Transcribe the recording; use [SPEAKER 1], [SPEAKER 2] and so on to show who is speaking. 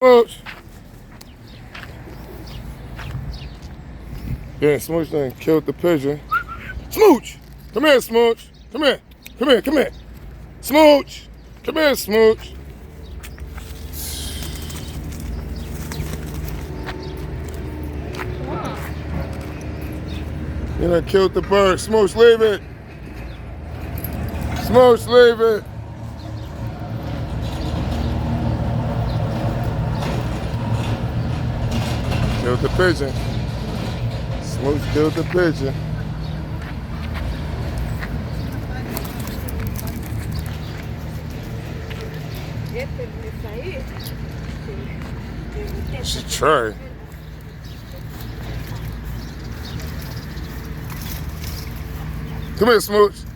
[SPEAKER 1] Smooch. Yeah, Smooch done killed the pigeon. Smooch! Come here, Smooch. Come here. Come here, come here. Smooch! Come here, Smooch. You done killed the bird. Smooch, leave it. Smooch, leave it. Killed the pigeon. Smooch killed the pigeon. She tried. Come here, Smooch.